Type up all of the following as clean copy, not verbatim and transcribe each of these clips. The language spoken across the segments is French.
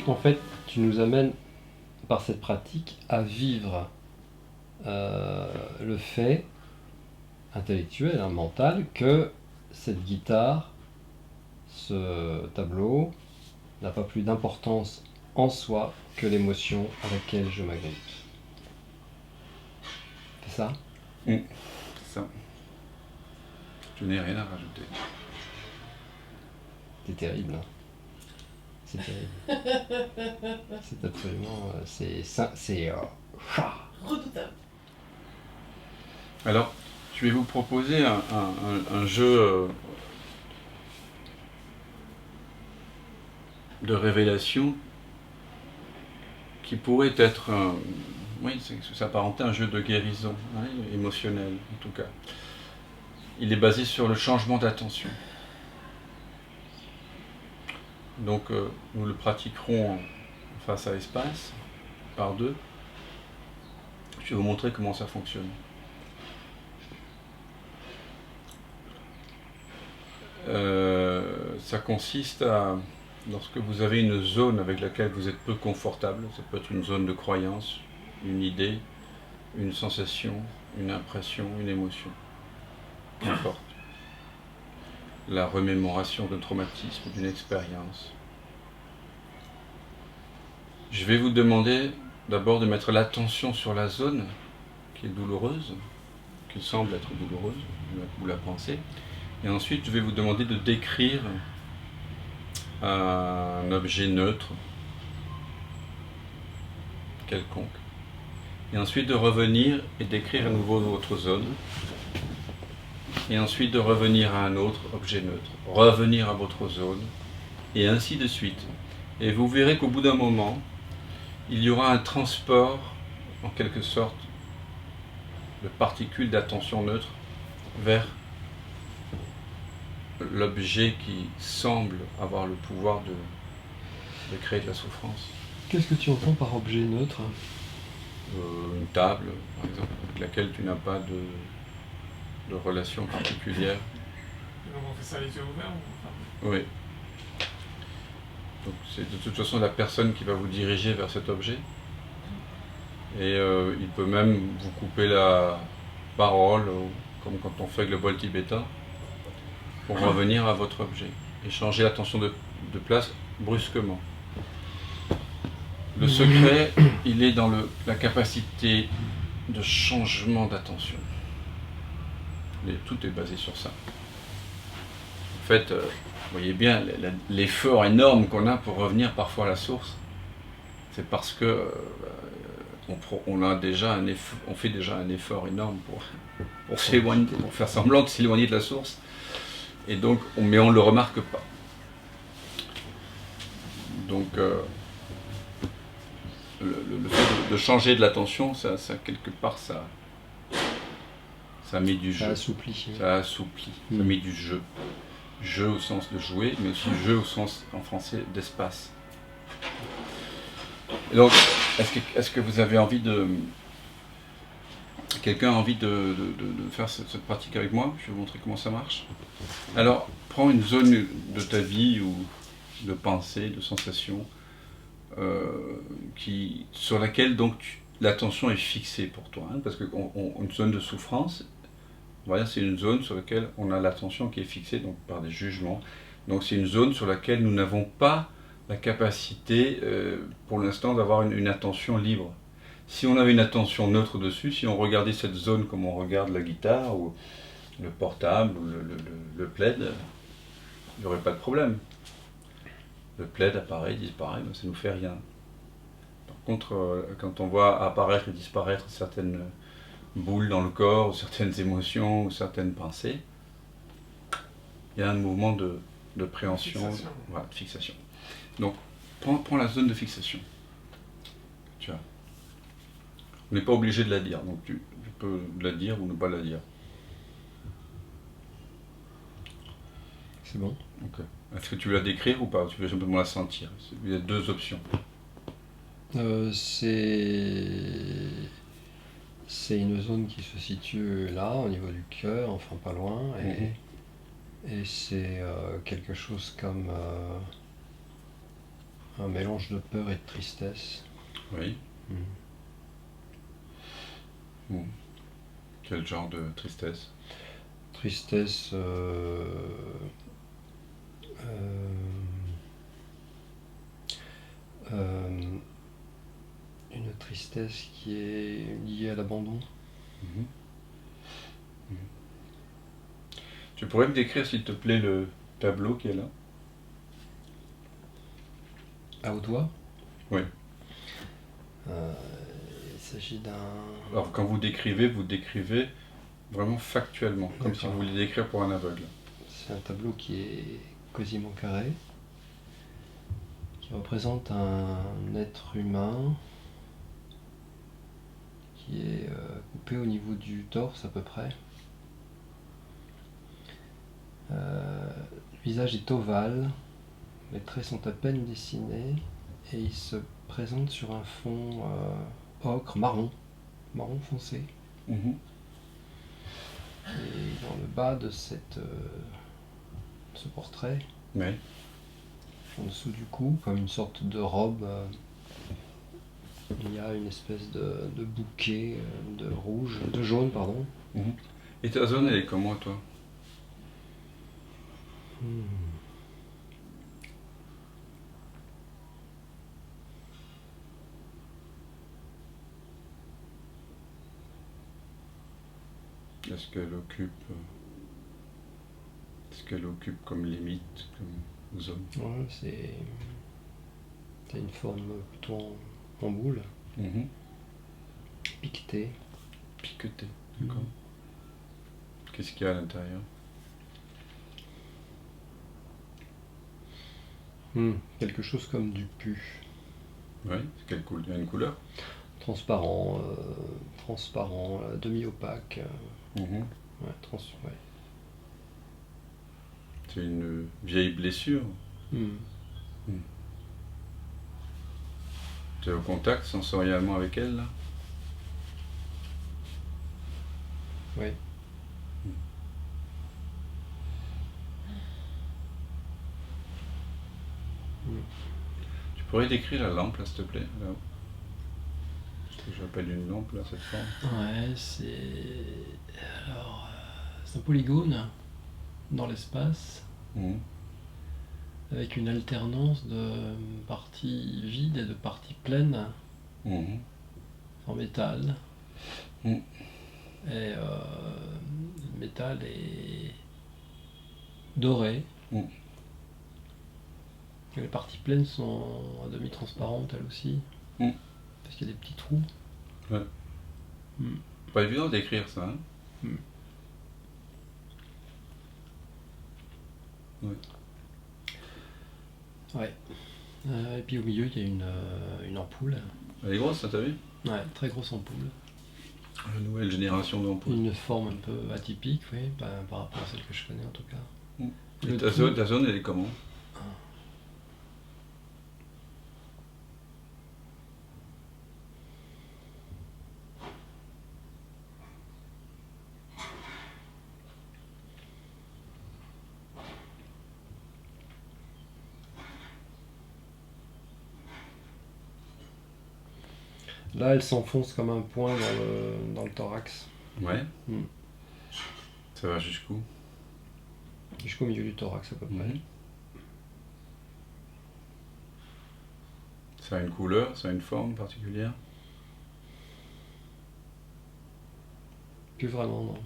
En fait, tu nous amènes par cette pratique à vivre le fait intellectuel, mental, que cette guitare, ce tableau, n'a pas plus d'importance en soi que l'émotion à laquelle je m'agrippe. C'est ça? C'est ça. Je n'ai rien à rajouter. C'est terrible. Hein. C'est terrible. C'est absolument... c'est Redoutable. Alors, je vais vous proposer un jeu de révélation qui pourrait être, oui, s'apparenter à un jeu de guérison, hein, émotionnelle en tout cas. Il est basé sur le changement d'attention. Donc nous le pratiquerons face à espace, par deux. Je vais vous montrer comment ça fonctionne. Ça consiste à, lorsque vous avez une zone avec laquelle vous êtes peu confortable, ça peut être une zone de croyance, une idée, une sensation, une impression, une émotion, qu'importe. La remémoration d'un traumatisme, d'une expérience. Je vais vous demander d'abord de mettre l'attention sur la zone qui est douloureuse, qui semble être douloureuse, vous la pensez, et ensuite je vais vous demander de décrire un objet neutre, quelconque, et ensuite de revenir et décrire à nouveau votre zone, et ensuite de revenir à un autre objet neutre, revenir à votre zone, et ainsi de suite. Et vous verrez qu'au bout d'un moment, il y aura un transport, en quelque sorte, de particules d'attention neutre vers l'objet qui semble avoir le pouvoir de créer de la souffrance. Qu'est-ce que tu entends par objet neutre? Une table, par exemple, avec laquelle tu n'as pas de relation particulière. Et donc on fait ça les yeux ouverts ou... Oui. Donc c'est de toute façon la personne qui va vous diriger vers cet objet. Et il peut même vous couper la parole, comme quand on fait avec le bol tibétain, pour revenir à votre objet et changer l'attention de place brusquement. Le secret, il est dans la capacité de changement d'attention. Tout est basé sur ça. En fait, vous voyez bien l'effort énorme qu'on a pour revenir parfois à la source. C'est parce que on fait déjà un effort énorme pour s'éloigner, pour faire semblant de s'éloigner de la source. Et donc, mais on ne le remarque pas. Donc, le fait de changer de l'attention, ça quelque part, ça met du jeu. Ça assouplit. Ça assouplit. Ça met du jeu. Jeu au sens de jouer, mais aussi jeu au sens, en français, d'espace. Et donc, est-ce que vous avez envie de... Quelqu'un a envie de faire cette pratique avec moi? Je vais vous montrer comment ça marche. Alors, prends une zone de ta vie ou de pensée, de sensation, sur laquelle donc l'attention est fixée pour toi. Hein, parce qu'une zone de souffrance, voilà, c'est une zone sur laquelle on a l'attention qui est fixée donc, par des jugements. Donc c'est une zone sur laquelle nous n'avons pas la capacité, pour l'instant, d'avoir une attention libre. Si on avait une attention neutre dessus, si on regardait cette zone comme on regarde la guitare, ou le portable, ou le plaid, il n'y aurait pas de problème. Le plaid apparaît, disparaît, mais ça ne nous fait rien. Par contre, quand on voit apparaître et disparaître certaines boules dans le corps, ou certaines émotions, ou certaines pensées, il y a un mouvement de préhension, voilà, de fixation. Donc, prends la zone de fixation. Tu vois. On n'est pas obligé de la dire, donc tu peux la dire ou ne pas la dire. C'est bon. Ok. Est-ce que tu veux la décrire ou pas? Tu veux simplement la sentir? Il y a deux options. C'est une zone qui se situe là, au niveau du cœur, enfin pas loin, et c'est quelque chose comme un mélange de peur et de tristesse. Oui. Mm. Quel genre de tristesse? Tristesse, une tristesse qui est liée à l'abandon. Mhm. Mhm. Tu pourrais me décrire, s'il te plaît, le tableau qui est là? À haute voix. Oui. Il s'agit d'un... Alors, quand vous décrivez vraiment factuellement, comme si D'accord. vous vouliez décrire pour un aveugle. C'est un tableau qui est quasiment carré, qui représente un être humain qui est coupé au niveau du torse à peu près. Le visage est ovale, les traits sont à peine dessinés et il se présente sur un fond ocre, marron foncé. Mhm. Et dans le bas de ce portrait, Oui. en dessous du cou, comme une sorte de robe, il y a une espèce de bouquet de jaune, pardon. Mhm. Et ta zone, elle est comment, toi? Est-ce qu'elle occupe comme limite, comme zone? Ouais, c'est une forme plutôt en boule, Mhm. piquetée. Piqueté, d'accord. Qu'est-ce qu'il y a à l'intérieur? Quelque chose comme du pu. Oui, c'est quelle couleur? Il y a une couleur? Transparent, demi-opaque. Mhm. Ouais. C'est une vieille blessure. Hmm. Tu es au contact sensoriellement avec elle, là? Oui. Tu pourrais décrire la lampe, là, s'il te plaît, là-haut? Ce que j'appelle une lampe, là, cette forme. Ouais, c'est un polygone dans l'espace Mhm. avec une alternance de parties vides et de parties pleines Mhm. en métal. Mm. Et le métal est doré. Mm. Et les parties pleines sont à demi transparentes elles aussi. Mm. Parce qu'il y a des petits trous. Ouais. Mm. Pas évident d'écrire ça, hein? Mm. Ouais. Ouais. Et puis au milieu il y a une ampoule. Elle est grosse, ça, t'as vu? Ouais, très grosse ampoule. La nouvelle génération d'ampoules. Une forme un peu atypique, oui, par rapport à celle que je connais en tout cas. Mm. Le Et ta tout- zone, elle est comment? Là, elle s'enfonce comme un point dans le thorax, Ouais. Mm. Ça va jusqu'où? jusqu'au milieu du thorax à peu près. Mhm. Ça a une couleur, ça a une forme particulière? Plus vraiment, non.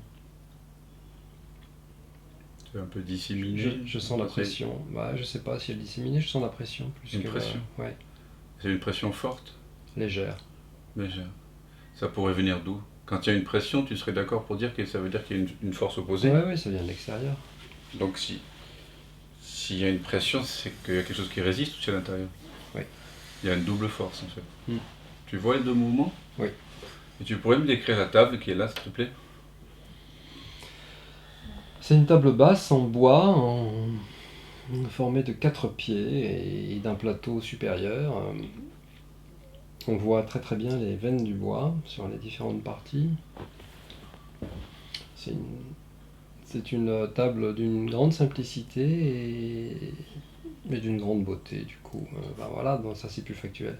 C'est un peu disséminé? Je sens la C'est pression. Bah, je sais pas si elle est disséminée, je sens la pression plus Une que pression. ouais, c'est une pression forte? légère. Légère. Ça pourrait venir d'où? Quand il y a une pression, tu serais d'accord pour dire que ça veut dire qu'il y a une force opposée? Ouais, ça vient de l'extérieur. Donc s'il y a une pression, c'est qu'il y a quelque chose qui résiste aussi à l'intérieur? Oui. Il y a une double force en fait. Mm. Tu vois les deux mouvements? Oui. Et tu pourrais me décrire la table qui est là, s'il te plaît? C'est une table basse en bois, formée de 4 pieds et d'un plateau supérieur. On voit très très bien les veines du bois sur les différentes parties. C'est une table d'une grande simplicité et mais d'une grande beauté du coup. Ben voilà, bon, ça c'est plus factuel.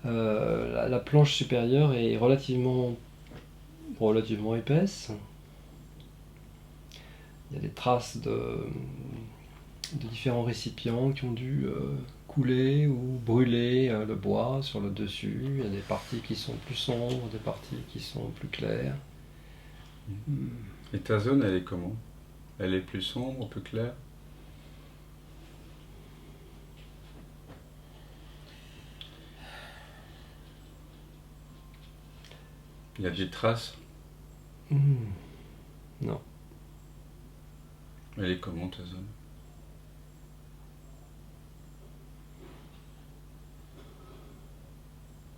La planche supérieure est relativement épaisse. Il y a des traces de différents récipients qui ont dû couler ou brûler le bois sur le dessus. Il y a des parties qui sont plus sombres, des parties qui sont plus claires. Et ta zone, elle est comment? Elle est plus sombre, plus claire? Il y a des traces? Non. Elle est comment ta zone?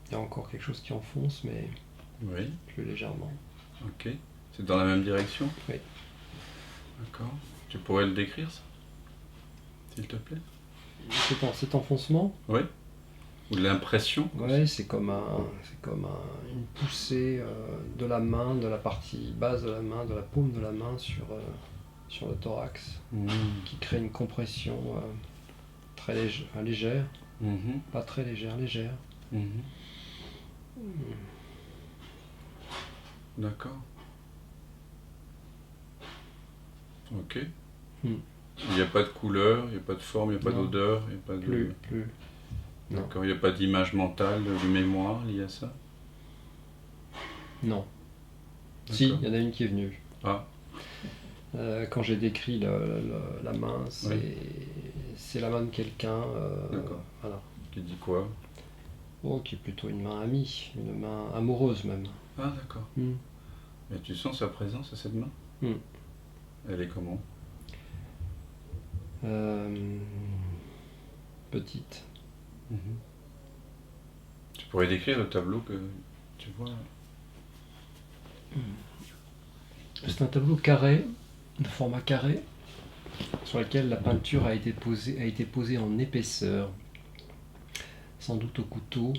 Il y a encore quelque chose qui enfonce, mais Oui, plus légèrement. ok. C'est dans la même direction? Oui. D'accord. Tu pourrais le décrire, ça? S'il te plaît? Cet enfoncement, Oui. Ou de l'impression? ouais, c'est comme une poussée de la main, de la partie basse de la main, de la paume de la main sur le thorax, qui crée une compression très légère, Mhm. pas très légère, légère. Mhm. D'accord. Ok. Hmm. Il n'y a pas de couleur, il n'y a pas de forme, il n'y a pas Non. d'odeur, il n'y a pas de... Plus. Non. D'accord, il n'y a pas d'image mentale, de mémoire liée à ça? Non. Si, D'accord. il y en a une qui est venue. Ah, Quand j'ai décrit la main, Oui. c'est la main de quelqu'un. D'accord. Voilà. qui dit quoi? Oh, qui est plutôt une main amie, une main amoureuse même. Ah, d'accord. Hmm. Et tu sens sa présence à cette main? Hmm. Elle est comment? Petite. Mhm. Tu pourrais décrire le tableau que tu vois? C'est un tableau carré, de format carré, sur lequel la peinture a été posée en épaisseur, sans doute au couteau.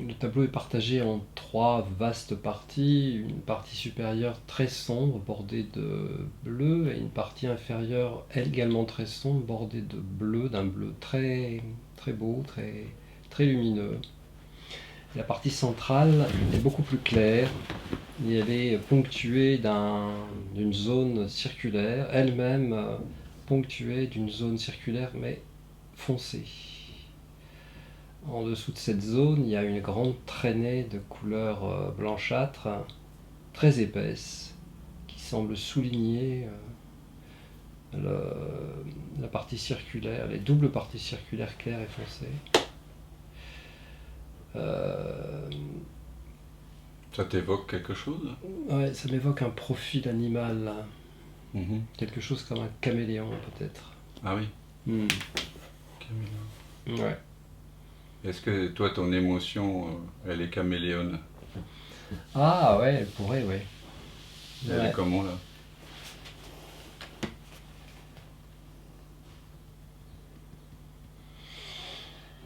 Le tableau est partagé en 3 vastes parties, une partie supérieure très sombre, bordée de bleu, et une partie inférieure également très sombre, bordée de bleu, d'un bleu très, très beau, très, très lumineux. La partie centrale est beaucoup plus claire, et elle est ponctuée d'une zone circulaire, elle-même ponctuée d'une zone circulaire mais foncée. En dessous de cette zone, il y a une grande traînée de couleur blanchâtre, très épaisse, qui semble souligner la partie circulaire, les doubles parties circulaires claires et foncées. Ça t'évoque quelque chose? Ouais, ça m'évoque un profil animal, là. Mhm. Quelque chose comme un caméléon peut-être. Ah oui, Hmm. caméléon. Ouais. Est-ce que toi, ton émotion, elle est caméléone? Ah ouais, elle pourrait, ouais. Elle Ouais. est comment là?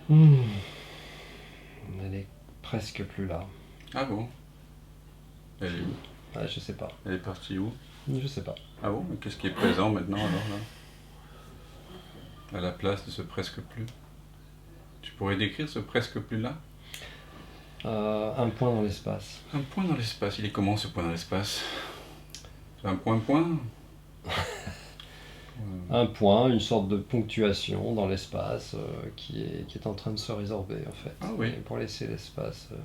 Hmm. Elle est presque plus là. Ah bon? Elle est où? Ouais, je sais pas. Elle est partie où? Je sais pas. Ah bon? Mais qu'est-ce qui est présent maintenant alors là? À la place de ce presque plus? Tu pourrais décrire ce presque plus là? Un point dans l'espace. Un point dans l'espace. Il est comment ce point dans l'espace? C'est un point-point? Un point, une sorte de ponctuation dans l'espace qui est en train de se résorber en fait. Ah oui. Et pour laisser l'espace. Ah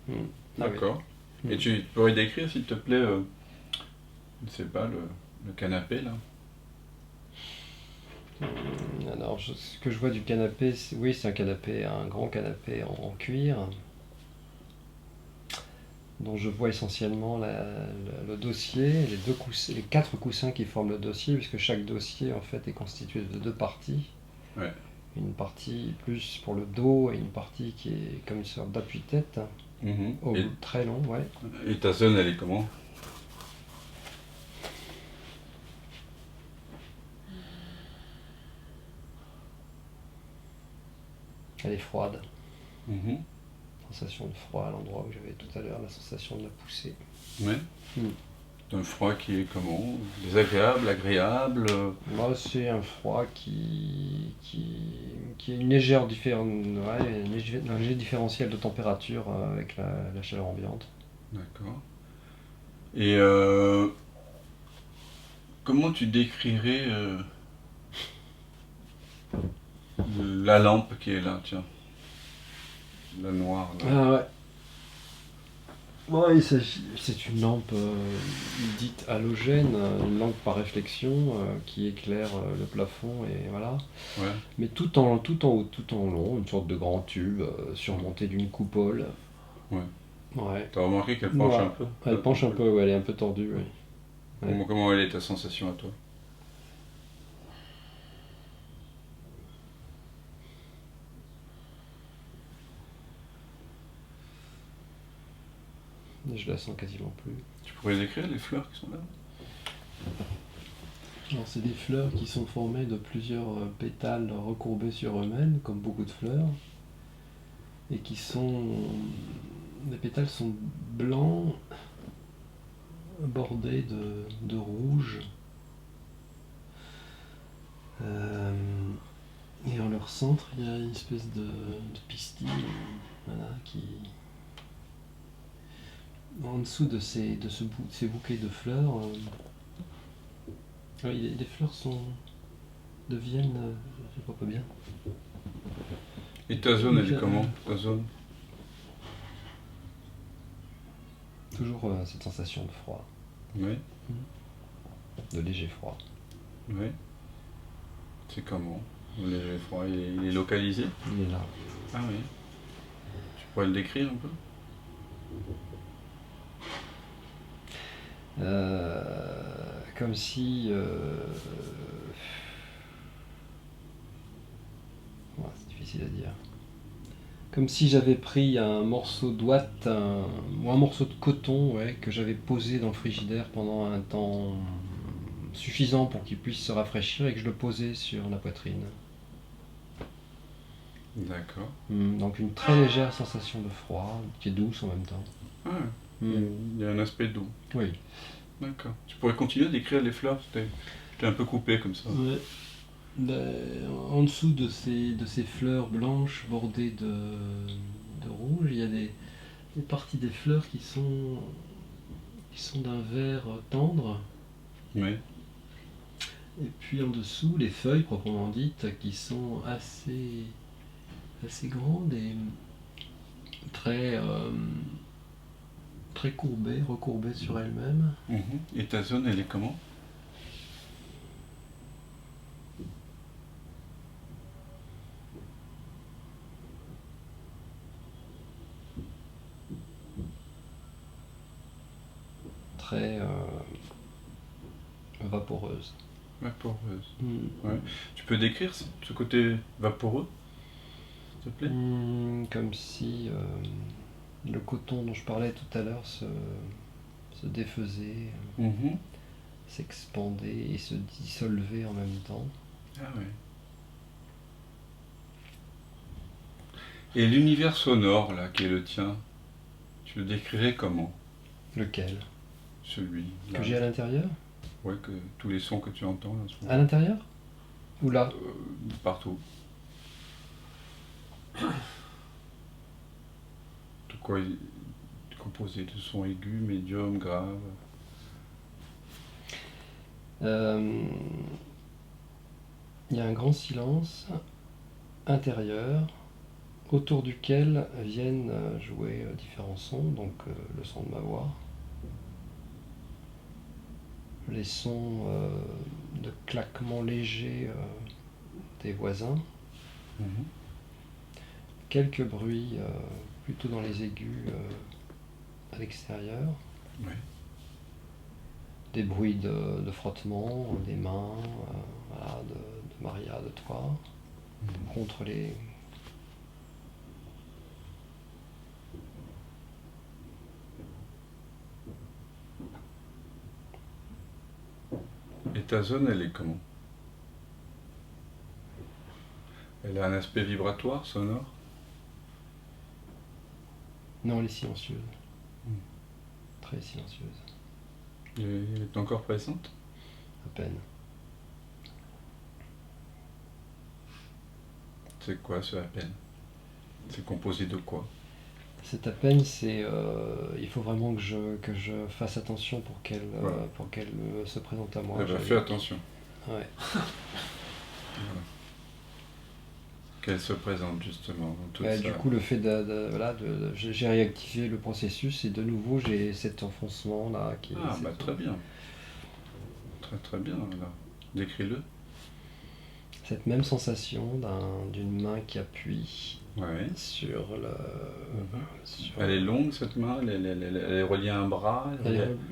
oui. D'accord. Mm. Et tu pourrais décrire s'il te plaît, je ne sais pas, le canapé là? Alors, ce que je vois du canapé, oui, c'est un canapé, un grand canapé en cuir, dont je vois essentiellement le dossier, les 4 coussins qui forment le dossier, puisque chaque dossier en fait est constitué de 2 parties. Ouais. Une partie plus pour le dos et une partie qui est comme une sorte d'appui-tête, Mhm. au bout très long, ouais. Et ta zone, elle est comment? Elle est froide. Mhm. Sensation de froid à l'endroit où j'avais tout à l'heure, la sensation de la poussée. Ouais. Mm. un froid qui est comment? Désagréable, agréable? Moi, c'est un froid qui a une légère ouais, un léger différentiel de température avec la chaleur ambiante. D'accord. Et comment tu décrirais la lampe qui est là, tiens? La noire, là. Ah ouais. Ouais, c'est une lampe dite halogène, une lampe par réflexion qui éclaire le plafond et voilà. Ouais. Mais tout en haut, tout en long, une sorte de grand tube surmonté d'une coupole. Ouais. Ouais. T'as remarqué qu'elle penche Ouais. un peu? Elle penche un peu, ouais, elle est un peu tordue, oui. Ouais. Comment elle est ta sensation à toi? Je la sens quasiment plus. Tu pourrais décrire les fleurs qui sont là? Alors, c'est des fleurs qui sont formées de plusieurs pétales recourbés sur eux-mêmes, comme beaucoup de fleurs, et qui sont... Les pétales sont blancs, bordés de rouge. Et en leur centre, il y a une espèce de pistil, voilà, qui... En dessous de ces bouquets de fleurs, les fleurs deviennent, je vois pas bien. Et ta zone, elle est comment? Ta zone? Toujours cette sensation de froid, Oui. de léger froid. Oui. C'est comment? Le froid, il est localisé? Il est là. Ah oui. Tu pourrais le décrire un peu? Comme si... ouais, c'est difficile à dire. Comme si j'avais pris un morceau d'ouate ou un morceau de coton, ouais, que j'avais posé dans le frigidaire pendant un temps suffisant pour qu'il puisse se rafraîchir et que je le posais sur la poitrine. D'accord. Donc une très légère sensation de froid, qui est douce en même temps. Ah, il y a un aspect doux. Oui. D'accord. Tu pourrais continuer à décrire les fleurs? J'étais un peu coupé comme ça. Ouais. En dessous de ces fleurs blanches bordées de rouge, il y a des parties des fleurs qui sont d'un vert tendre. Oui. Et puis en dessous, les feuilles proprement dites, qui sont assez grandes et très courbées, recourbées sur elles-mêmes. Mhm. Et ta zone, elle est comment? Très vaporeuse. Vaporeuse. Ouais. Tu peux décrire ce côté vaporeux, s'il te plaît? Comme si le coton dont je parlais tout à l'heure se défaisait, Mhm. s'expandait et se dissolvait en même temps. Ah oui. Et l'univers sonore, là, qui est le tien, tu le décrirais comment? Lequel? Celui là. Que j'ai à l'intérieur? Ouais, que tous les sons que tu entends là, en ce moment. À l'intérieur? Ou là? Partout. De quoi il est composé? De sons aigus, médiums, graves? Il y a un grand silence intérieur autour duquel viennent jouer différents sons, donc le son de ma voix, les sons de claquements légers des voisins, Mhm. quelques bruits plutôt dans les aigus à l'extérieur, Ouais. des bruits de frottement des mains, voilà, de Maria, de toi, contre les... Et ta zone, elle est comment? Elle a un aspect vibratoire, sonore? Non, elle est silencieuse. Mm. Très silencieuse. Elle est encore présente? à peine. C'est quoi ce à peine? C'est composé de quoi? Cette à peine, il faut vraiment que je fasse attention Voilà. pour qu'elle se présente à moi. Eh ben, fais attention. Ouais. Voilà. Qu'elle se présente justement dans toute Du coup, le fait j'ai réactivé le processus et de nouveau j'ai cet enfoncement là qui est. Ah, bah très bien. Très très bien, alors. Décris-le. Cette même sensation d'une main qui appuie Ouais. sur le. Elle est longue cette main, elle est reliée à un bras.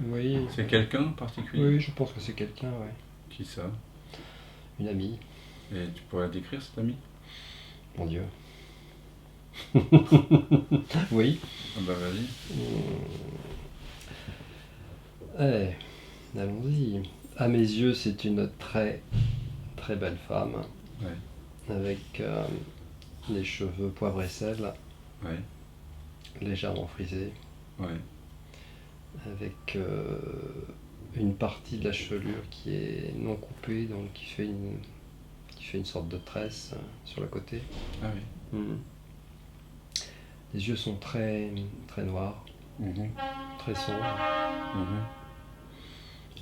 Oui. C'est quelqu'un en particulier? Oui, je pense que c'est quelqu'un, ouais. Qui ça? Une amie, Et tu pourrais décrire cette amie? mon Dieu. Oui. Ah bah vas-y. Allons-y. À mes yeux, c'est une très très belle femme Ouais. avec les cheveux poivre et sel, Ouais. légèrement frisés, Ouais. avec une partie de la chevelure qui est non coupée, donc qui fait une sorte de tresse sur le côté. Ah oui. Les yeux sont très très noirs, très sombres.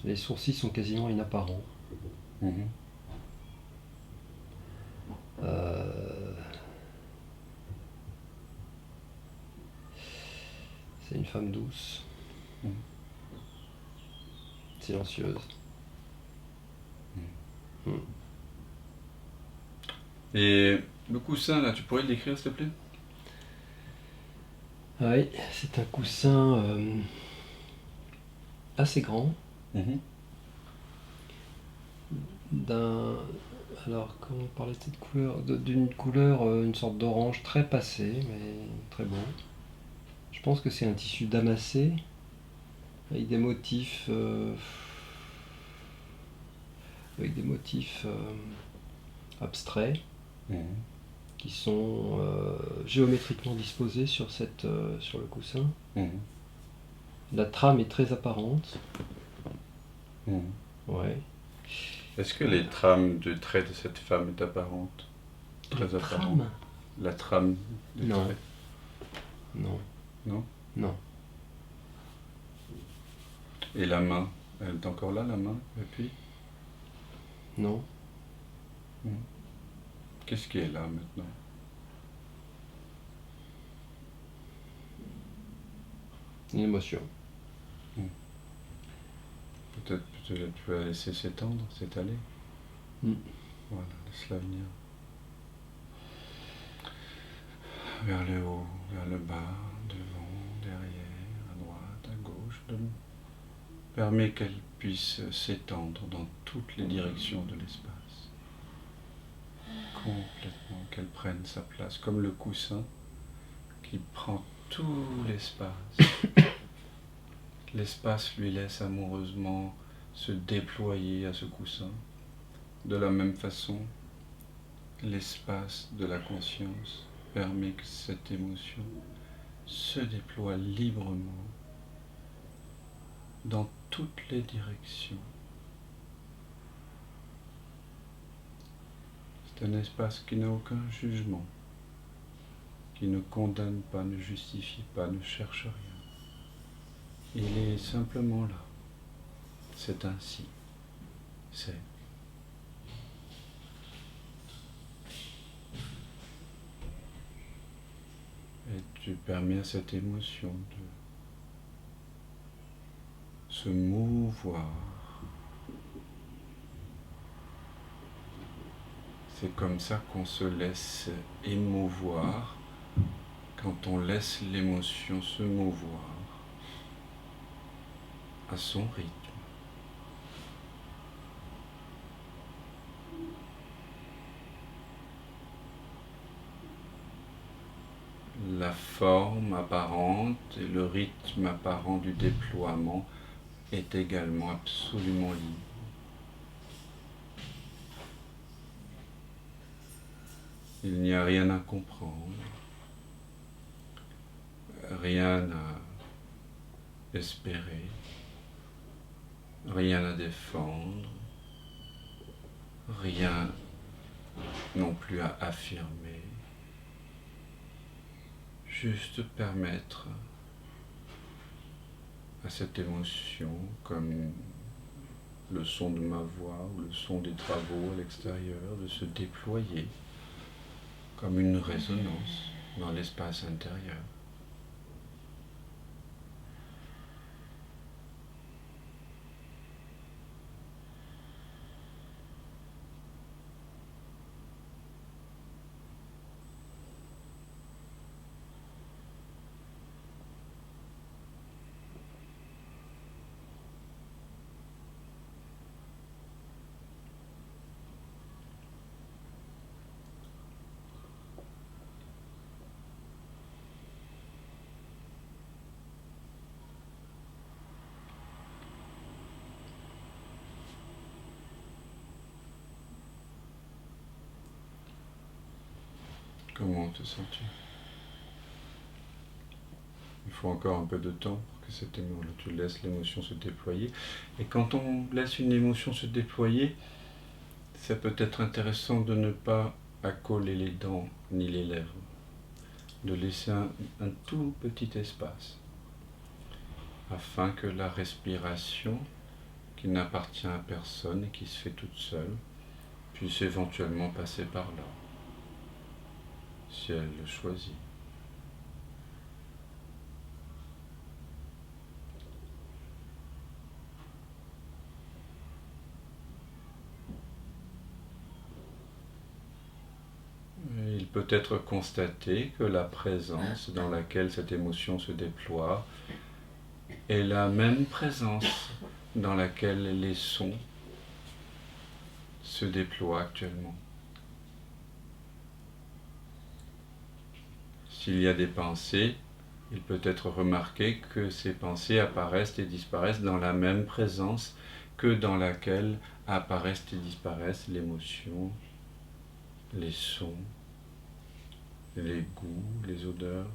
Les sourcils sont quasiment inapparents. C'est une femme douce, silencieuse. Et le coussin là, tu pourrais le décrire s'il te plaît? Oui, c'est un coussin assez grand, alors comment parler de cette couleur, d'une couleur, une sorte d'orange très passé, mais très beau. Je pense que c'est un tissu damassé, avec des motifs abstraits, qui sont géométriquement disposés sur le coussin. La trame est très apparente. Ouais. Est-ce que les trames de traits de cette femme est apparente? Très La apparente. trame? La trame de Non. traits? Non. Non? Non. Et la main? Elle est encore là, la main? Et puis? Non. Qu'est-ce qui est là maintenant? Une émotion. Peut-être que tu vas laisser s'étendre, s'étaler. Voilà, laisse-la venir. Vers le haut, vers le bas, devant, derrière, à droite, à gauche. Permets qu'elle puisse s'étendre dans toutes les directions de l'espace. Complètement, qu'elle prenne sa place, comme le coussin qui prend tout l'espace. L'espace lui laisse amoureusement se déployer à ce coussin. De la même façon, l'espace de la conscience permet que cette émotion se déploie librement dans toutes les directions. C'est un espace qui n'a aucun jugement, qui ne condamne pas, ne justifie pas, ne cherche rien. Il est simplement là. C'est ainsi. C'est. Et tu permets à cette émotion de se mouvoir. C'est comme ça qu'on se laisse émouvoir quand on laisse l'émotion se mouvoir à son rythme. La forme apparente et le rythme apparent du déploiement est également absolument libre. Il n'y a rien à comprendre, rien à espérer, rien à défendre, rien non plus à affirmer, juste permettre à cette émotion, comme le son de ma voix ou le son des travaux à l'extérieur, de se déployer comme une résonance dans l'espace intérieur. Comment te sens-tu? Il faut encore un peu de temps pour que cette émotion, tu laisses l'émotion se déployer. Et quand on laisse une émotion se déployer, ça peut être intéressant de ne pas accoler les dents ni les lèvres, de laisser un tout petit espace, afin que la respiration, qui n'appartient à personne et qui se fait toute seule, puisse éventuellement passer par là, si elle le choisit. Il peut être constaté que la présence dans laquelle cette émotion se déploie est la même présence dans laquelle les sons se déploient actuellement. S'il y a des pensées, il peut être remarqué que ces pensées apparaissent et disparaissent dans la même présence que dans laquelle apparaissent et disparaissent l'émotion, les sons, les goûts, les odeurs.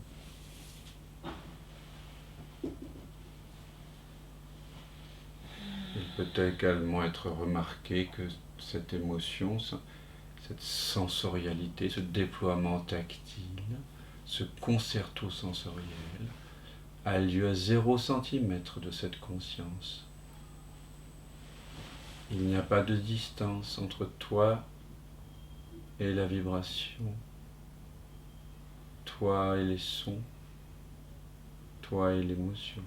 Il peut également être remarqué que cette émotion, cette sensorialité, ce déploiement tactile, ce concerto sensoriel, a lieu à 0 centimètre de cette conscience. Il n'y a pas de distance entre toi et la vibration, toi et les sons, toi et l'émotion.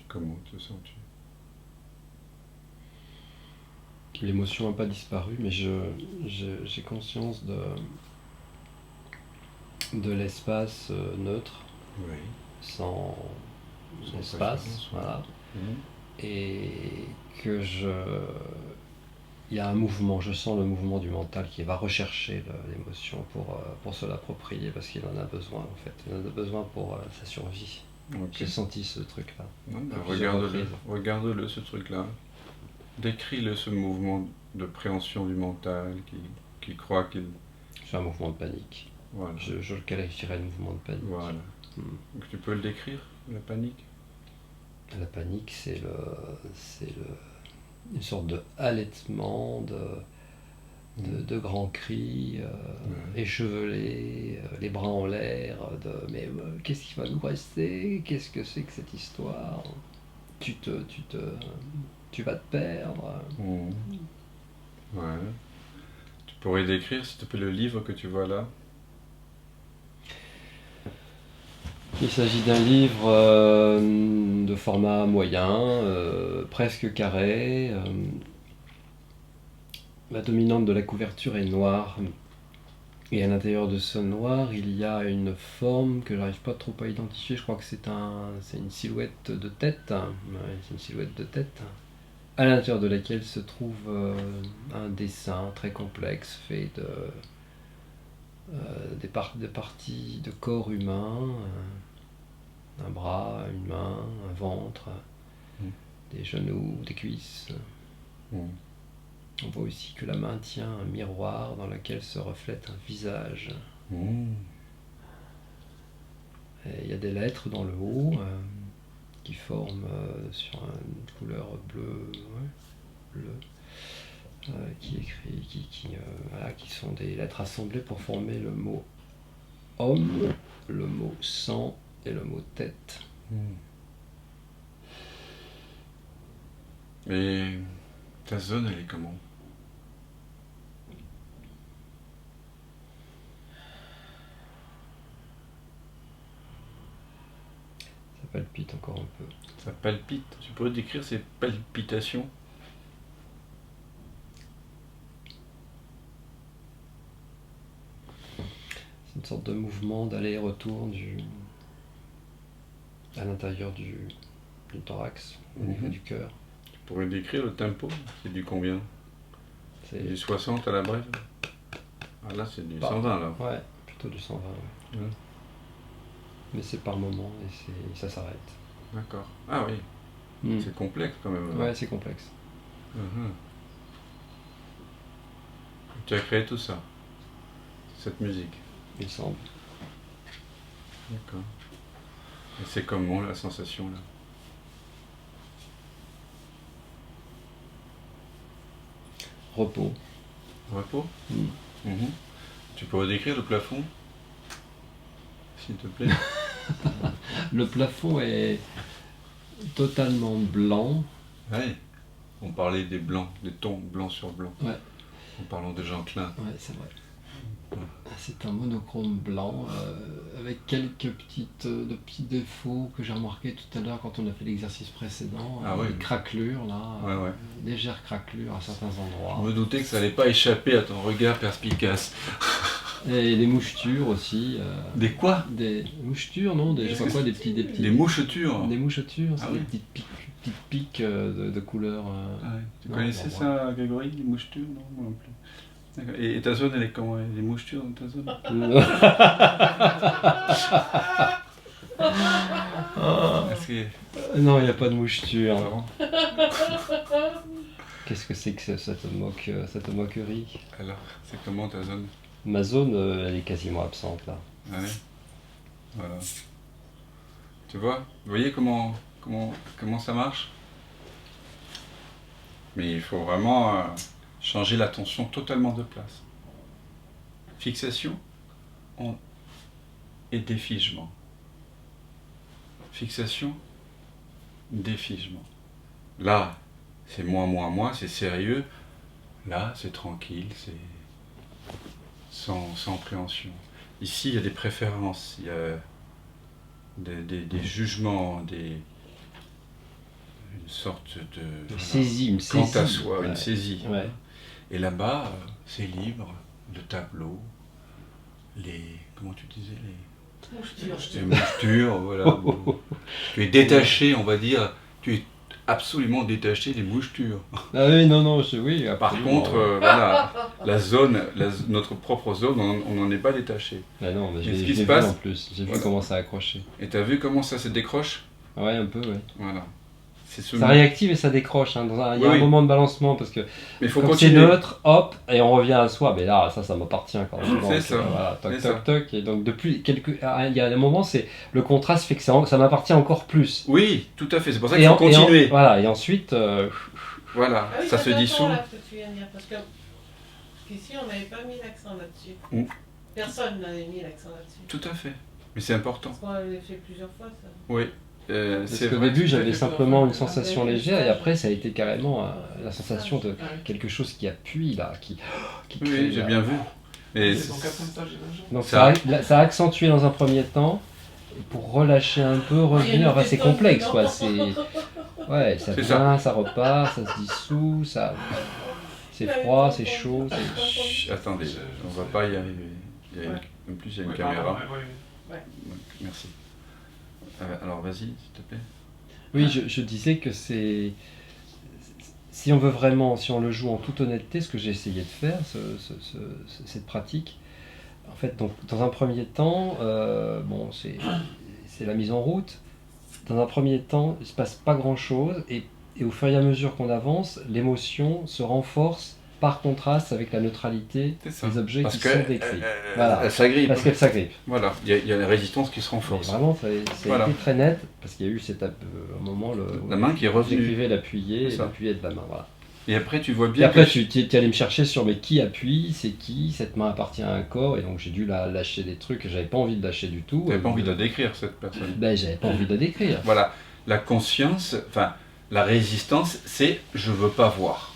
Comment te sens-tu? L'émotion n'a pas disparu, mais j'ai conscience de l'espace neutre, Oui. sans Sans espace, préférence, voilà. Mhm. Et que il y a un mouvement, je sens le mouvement du mental qui va rechercher l'émotion pour se l'approprier, parce qu'il en a besoin en fait, il en a besoin pour sa survie. Ok. J'ai senti ce truc-là. Non, bah, À plusieurs regarde-le, reprises. regarde-le ce truc-là. Décris-le, ce mouvement de préhension du mental qui croit qu'il... C'est un mouvement de panique. Voilà. Je le qualifierais de mouvement de panique. Voilà. Hmm. Donc, tu peux le décrire, la panique? La panique, c'est une sorte de halètement, de grands cris, échevelés, les bras en l'air, mais qu'est-ce qui va nous rester? Qu'est-ce que c'est que cette histoire? Tu vas te perdre. Mhm. Ouais. Tu pourrais décrire, s'il te plaît, le livre que tu vois là? Il s'agit d'un livre de format moyen, presque carré. La dominante de la couverture est noire. Et à l'intérieur de ce noir, il y a une forme que j'arrive pas trop à identifier. Je crois que c'est une silhouette de tête. Ouais, c'est une silhouette de tête. À l'intérieur de laquelle se trouve un dessin très complexe fait des parties de corps humain, un bras, une main, un ventre, des genoux, des cuisses. Mm. On voit aussi que la main tient un miroir dans lequel se reflète un visage. Mm. Et il y a des lettres dans le haut qui forment sur une couleur bleue, qui écrit, voilà, qui sont des lettres assemblées pour former le mot homme, le mot sang et le mot tête. Mm. Et ta zone, elle est comment? Ça palpite encore un peu. Ça palpite. Tu pourrais décrire ces palpitations? C'est une sorte de mouvement d'aller-retour à l'intérieur du thorax, au niveau du cœur. Tu pourrais décrire le tempo? C'est du combien? C'est Du 60 à la brève? Ah là, c'est du Bah, 120 là. ouais, plutôt du 120. Ouais. Ouais. Mais c'est par moment et ça s'arrête. D'accord. Ah oui, Mm. c'est complexe quand même. Ouais, c'est complexe. Mhm. Tu as créé tout ça, cette musique. Il semble. D'accord. Et c'est comment la sensation là? Repos. Repos? Mm. Mhm. Tu pourrais décrire le plafond? S'il te plaît. Le plafond est totalement blanc. Oui. On parlait des blancs, des tons blanc sur blanc. Ouais. En parlant de Jean-Klein. Ouais, c'est vrai. C'est un monochrome blanc avec quelques de petits défauts que j'ai remarqué tout à l'heure quand on a fait l'exercice précédent. Ah ouais. Des craquelures là, Ouais, ouais. légères craquelures à certains endroits. Je me doutais que ça allait pas échapper à ton regard perspicace. Et des mouchetures aussi. Des quoi? Des mouchetures, non? Je sais pas quoi, des petits. Des mouchetures. Des mouchetures, c'est Ah des oui. petites piques de couleur. Ah ouais. Tu Non, connaissais bon, ça, Grégory, les mouchetures? Non, moi non plus. D'accord. Et ta zone, elle est comment? Il y a des mouchetures dans ta zone? Est-ce que... Non, il n'y a pas de moucheture. Non. Qu'est-ce que c'est que cette moquerie? Alors, c'est comment ta zone? Ma zone, elle est quasiment absente là. Ouais. Voilà. Tu vois? Vous voyez comment ça marche? Mais il faut vraiment changer l'attention totalement de place. Fixation et défigement. Fixation, défigement. Là, c'est moi, c'est sérieux. Là, c'est tranquille, c'est sans préhension. Ici, il y a des préférences, il y a des jugements, une sorte de... Une saisie. Quant à soi, ouais. une saisie. Ouais. Et là-bas, c'est libre, le tableau, comment tu disais, les mouchetures, voilà. Bon. Tu es détaché, on va dire, tu es absolument détaché des mouchetures. Ah oui, non, oui. Par absolument, contre, ouais. voilà, notre propre zone, on n'en est pas détaché. Ah non, mais Mais ce je qui l'ai se vu passe- en plus. J'ai vu Voilà. comment ça accrochait. Et t'as vu comment ça se décroche? Ouais, un peu, ouais. Voilà. C'est ce Ça réactive et ça décroche. Hein. Il y a Oui, un oui. moment de balancement parce que Mais il faut comme c'est continuer. neutre, hop, et on revient à soi. Mais là, ça m'appartient quand même. C'est Donc, ça, voilà, toc, c'est toc, toc. Et donc, depuis il y a un moment, le contraste fait que ça m'appartient encore plus. Oui, tout à fait. C'est pour ça qu'il faut continuer. Voilà, et ensuite, Voilà, Ah oui, ça se c'est dissout. important, là, ce que tu viens de dire, parce qu'ici, on n'avait pas mis l'accent là-dessus. Mm. Personne n'avait mis l'accent là-dessus. Tout à fait. Mais c'est important. Parce qu'on l'avait fait plusieurs fois, ça. Oui. parce C'est qu'au vrai. début, j'avais fait simplement une plusieurs fois. sensation légère, et après, ça a été carrément la sensation de Ouais. quelque chose qui appuie, là, qui crée. Oui, j'ai là. bien vu. Et C'est donc après ça, j'imagine. Donc Ça- ça a accentué dans un premier temps, et pour relâcher un peu, revenir, enfin c'est complexe quoi, ça C'est vient, ça repart, ça se dissout, c'est froid, c'est chaud, Chut, attendez, on va pas y arriver. En plus, il y a une Ouais, caméra. pardon, ouais. Donc, merci. Alors, vas-y, s'il te plaît. Oui, je disais que si on veut vraiment, si on le joue en toute honnêteté, ce que j'ai essayé de faire, cette pratique, en fait, donc, dans un premier temps, c'est la mise en route. Dans un premier temps, il ne se passe pas grand-chose, et et au fur et à mesure qu'on avance, l'émotion se renforce par contraste avec la neutralité C'est ça. des objets Parce qui que sont décrits. Voilà. elle s'agrippe. Parce qu'elle s'agrippe. Voilà, il y a la résistance qui se Mais renforce. vraiment, ça a Voilà. été très net, parce qu'il y a eu un moment, La main qui est revenue. j'écrivais l'appuyer, C'est et ça. l'appuyer de la main. Voilà. Et après, tu vois Et bien après, que tu allais me chercher sur mais qui appuie, c'est qui, cette main appartient à un corps, et donc j'ai dû lâcher des trucs que j'avais pas envie de lâcher du tout. tu n'avais pas envie de la décrire, cette personne. Ben, j'avais pas envie de la décrire. Voilà, la conscience, enfin, la résistance, c'est je veux pas voir.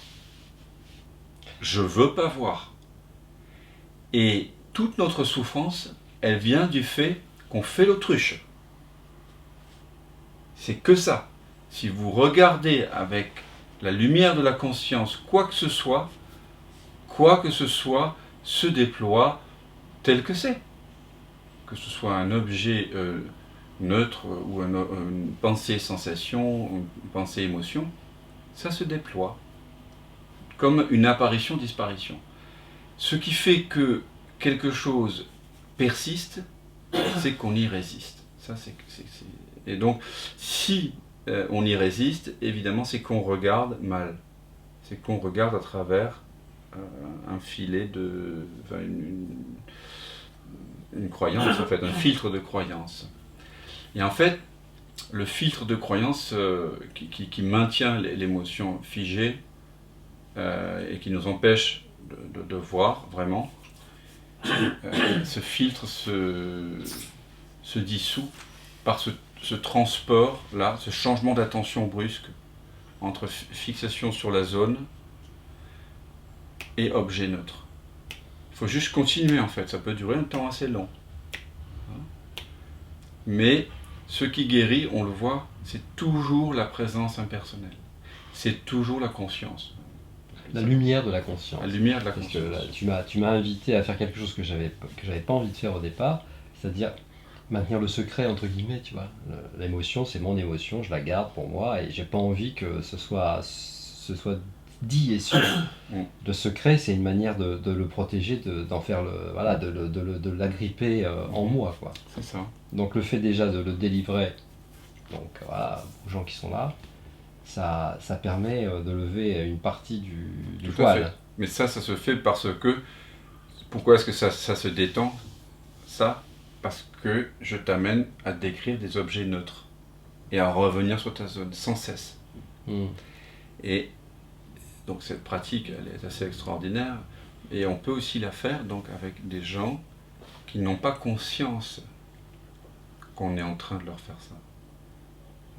Je veux pas voir. Et toute notre souffrance, elle vient du fait qu'on fait l'autruche. C'est que ça. Si vous regardez avec la lumière de la conscience, quoi que ce soit se déploie tel que c'est. Que ce soit un objet neutre ou une pensée sensation, une pensée émotion, ça se déploie comme une apparition-disparition. Ce qui fait que quelque chose persiste, c'est qu'on y résiste. Ça, Et donc, si on y résiste, évidemment, c'est qu'on regarde mal. C'est qu'on regarde à travers un filet de... Enfin, une croyance, en fait, un filtre de croyance. Et en fait, le filtre de croyance qui maintient l'émotion figée et qui nous empêche de voir vraiment, ce filtre se dissout par ce transport-là, ce changement d'attention brusque entre fixation sur la zone et objet neutre. Il faut juste continuer en fait, ça peut durer un temps assez long. Mais ce qui guérit, on le voit, c'est toujours la présence impersonnelle. C'est toujours la conscience. La lumière de la conscience. La lumière de la Parce conscience. que là, tu m'as invité à faire quelque chose que j'avais pas envie de faire au départ, c'est-à-dire maintenir le secret entre guillemets, tu vois. L'émotion, c'est mon émotion, je la garde pour moi et j'ai pas envie que ce soit dit et su. Le secret, c'est une manière de le protéger, d'en faire de l'agripper en moi, quoi. C'est ça. Donc le fait déjà de le délivrer, donc voilà, aux gens qui sont là, ça permet de lever une partie du Tout à fait. voile. Mais ça se fait parce que... Pourquoi est-ce que ça se détend? Ça, parce que je t'amène à décrire des objets neutres et à revenir sur ta zone sans cesse. Et donc cette pratique, elle est assez extraordinaire. Et on peut aussi la faire donc avec des gens qui n'ont pas conscience qu'on est en train de leur faire ça.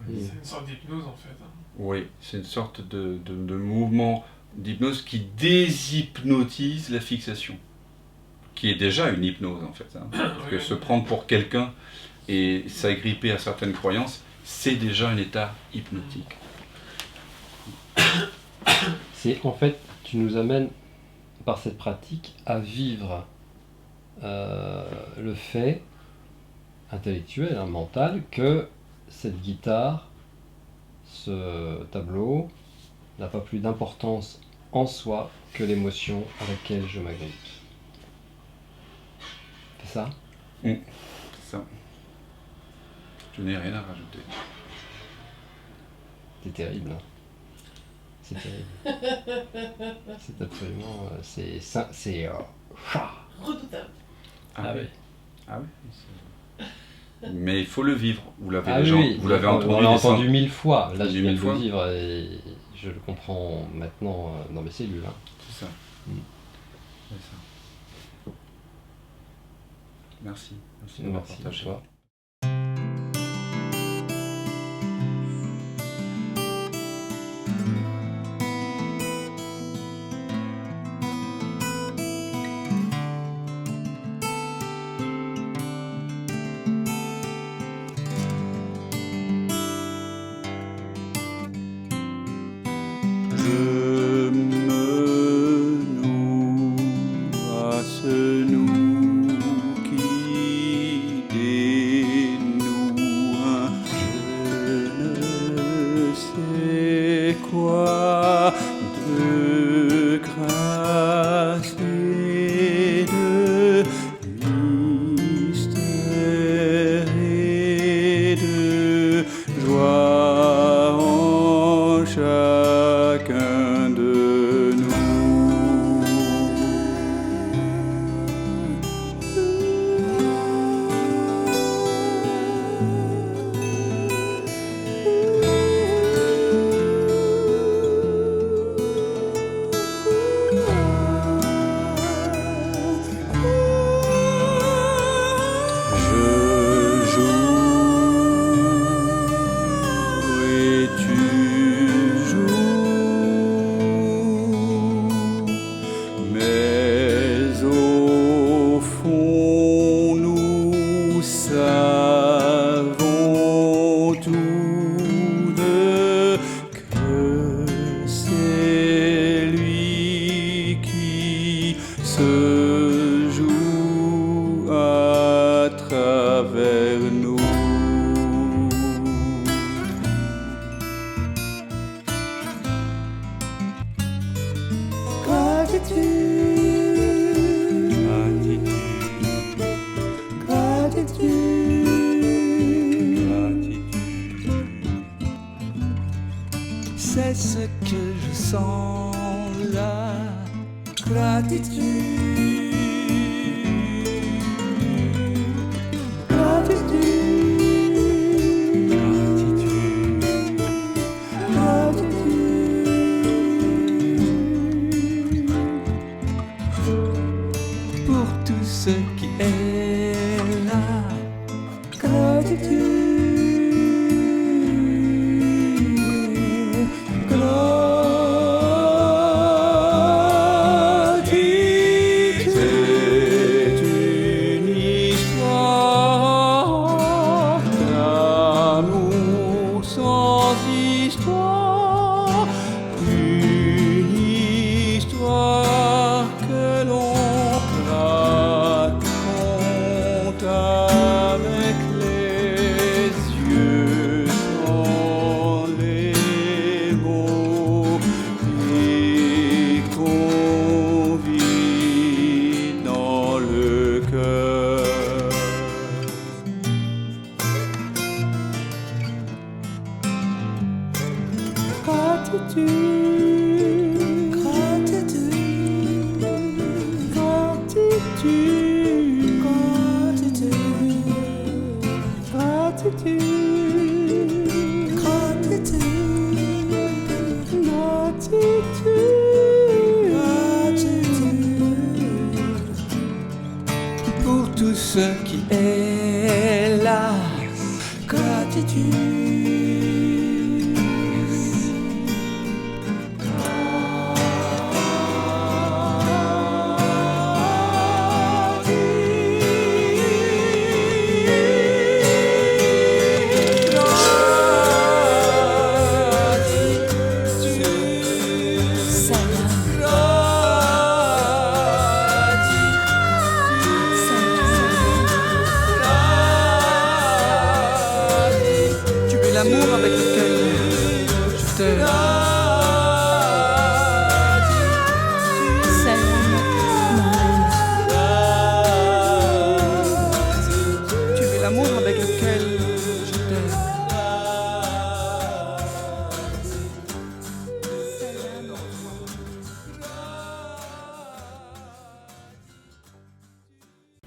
C'est une sorte d'hypnose en fait. Oui, c'est une sorte de mouvement d'hypnose qui déshypnotise la fixation, qui est déjà une hypnose en fait. Parce que se prendre pour quelqu'un et s'agripper à certaines croyances, c'est déjà un état hypnotique. C'est en fait, tu nous amènes par cette pratique à vivre le fait intellectuel, mental, que cette guitare, ce tableau, n'a pas plus d'importance en soi que l'émotion à laquelle je m'agrippe. C'est ça? C'est ça. Je n'ai rien à rajouter. C'est terrible. Hein. C'est terrible. C'est absolument... c'est Redoutable. Ah oui. Ah oui. Mais il faut le vivre. Vous l'avez Ah déjà, oui, vous l'avez on entendu. l'a entendu 1000 fois. Là, je Entendu viens de 1000 fois. le vivre et je le comprends maintenant dans mes cellules. Hein. C'est ça. C'est ça. Merci. Merci d'avoir Merci à partagé. toi. Je me noue à ce nous qui se joue à travers nous. C'est ce que je sens là, gratitude, gratitude, gratitude, gratitude pour tout ce qui est là, gratitude. Pour tout ce qui est là, gratitude.